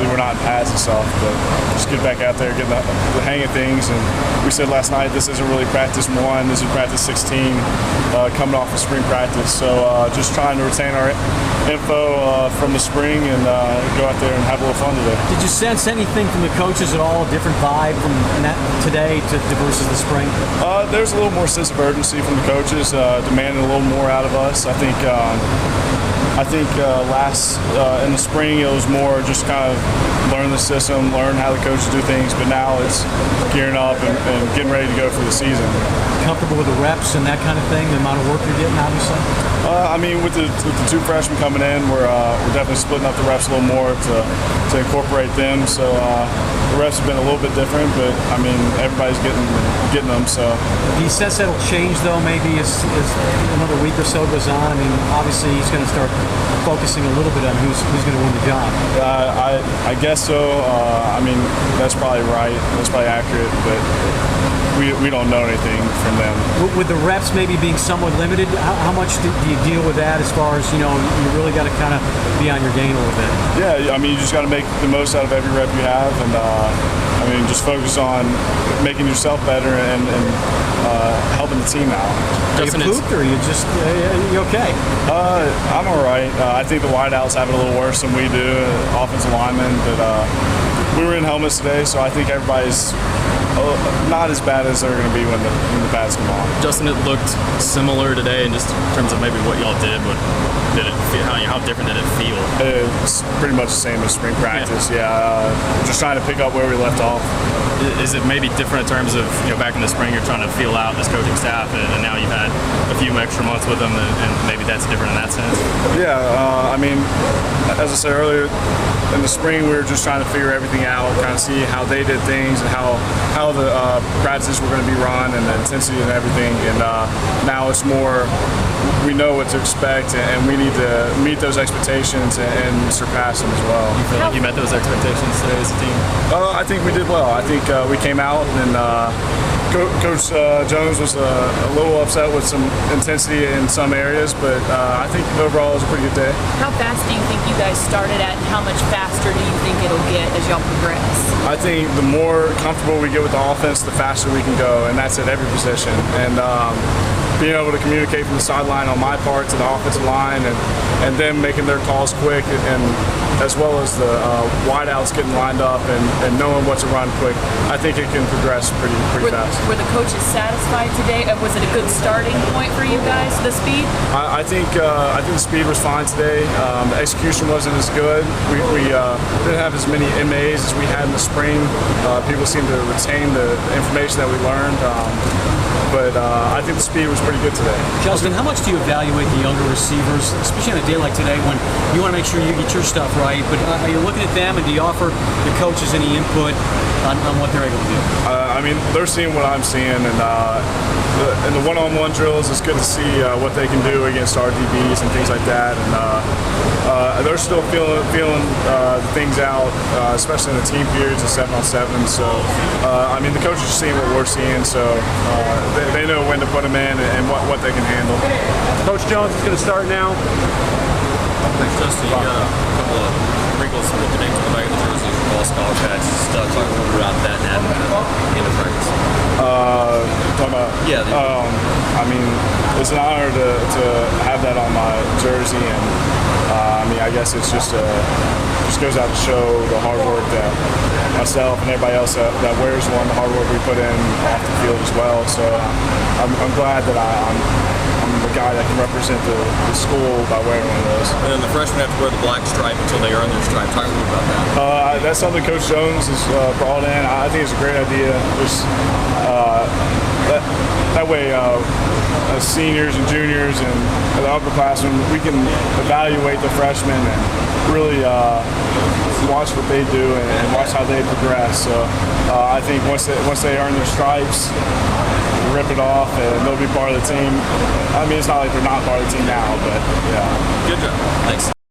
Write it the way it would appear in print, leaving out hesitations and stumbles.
obviously we're not in pads and stuff, but just get back out there, get the hang of things. And we said last night this isn't really practice 1, this is practice 16, coming off of spring practice. So just trying to retain our info from the spring and go out there and have a little fun today. Did you sense anything from the coaches at all, a different vibe from that today versus the spring? There's a little more sense of urgency from the coaches, demanding a little more out of us. I think last in the spring it was more just kind of learn the system, learn how the coaches do things, but now it's gearing up and getting ready to go for the season. Comfortable with the reps and that kind of thing, the amount of work you're getting, obviously? I mean, with the 2 freshmen coming in, we're definitely splitting up the reps a little more to incorporate them. So the reps have been a little bit different, but I mean, everybody's getting them. So do you sense that'll change though, maybe as another week or so goes on? I mean, obviously he's going to start focusing a little bit on who's going to win the job. I guess so. I mean, that's probably right. That's probably accurate, but we don't know anything from them. With the reps maybe being somewhat limited, how much do you deal with that as far as, you really got to kind of be on your game a little bit? Yeah, I mean, you just got to make the most out of every rep you have, and I mean, just focus on making yourself better and helping the team out. Are you pooped, or are you just you okay? I'm all right. I think the wideouts have it a little worse than we do, offensive linemen, but we were in helmets today, so I think everybody's not as bad as they're going to be when the pads come on. Justin, it looked similar today, in just in terms of maybe what y'all did, but did it feel, how different did it feel? It's pretty much the same as spring practice. Yeah, just trying to pick up where we left off. Is it maybe different in terms of, back in the spring you're trying to feel out this coaching staff, and now you've had a few extra months with them, and maybe that's different in that sense? Yeah, I mean, as I said earlier, in the spring we were just trying to figure everything out, kind of see how they did things and how the practices were going to be run and the intensity and everything. And now it's more, we know what to expect, and we need to meet those expectations and surpass them as well. You feel like you met those expectations today as a team? I think we did well. I think we came out and Coach Jones was a little upset with some intensity in some areas, but I think overall it was a pretty good day. How fast do you think you guys started at, and how much faster do you think it'll get as y'all progress? I think the more comfortable we get with the offense, the faster we can go, and that's at every position. And being able to communicate from the sideline on my part to the offensive line, and them making their calls quick, and as well as the wideouts getting lined up and knowing what to run quick, I think it can progress pretty fast. Were the coaches satisfied today? Was it a good starting point for you guys, the speed? I think the speed was fine today. The execution wasn't as good. We didn't have as many MAs as we had in the spring. People seem to retain the information that we learned. But I think the speed was pretty good today. Justin, how much do you evaluate the younger receivers, especially on a day like today when you want to make sure you get your stuff right, but are you looking at them, and do you offer the coaches any input on what they're able to do? I mean, they're seeing what I'm seeing, and in the one-on-one drills, it's good to see what they can do against RDBs and things like that. And they're still feeling things out, especially in the team periods and 7-on-7. So, I mean, the coaches are seeing what we're seeing, so they know when to put them in and what they can handle. Coach Jones is going to start now. Thanks, Justin. You got a couple of wrinkles with the names on the back of the jerseys, lost college patches. Talk a little bit about that and having in the practice. Talking about, yeah. I mean, it's an honor to have that on my jersey, and I mean, I guess it's just goes out to show the hard work that myself and everybody else that wears one, the hard work we put in off the field as well. So I'm glad that I'm the guy that can represent the school by wearing one of those. And then the freshmen have to wear the black stripe until they earn their stripe. Talk a little about that. That's something Coach Jones has brought in. I think it's a great idea. Just that way, as seniors and juniors and the upperclassmen, we can evaluate the freshmen and really watch what they do and watch how they progress. So I think once they earn their stripes, rip it off, and they'll be part of the team. I mean, it's not like they're not part of the team now, but yeah. Good job. Thanks.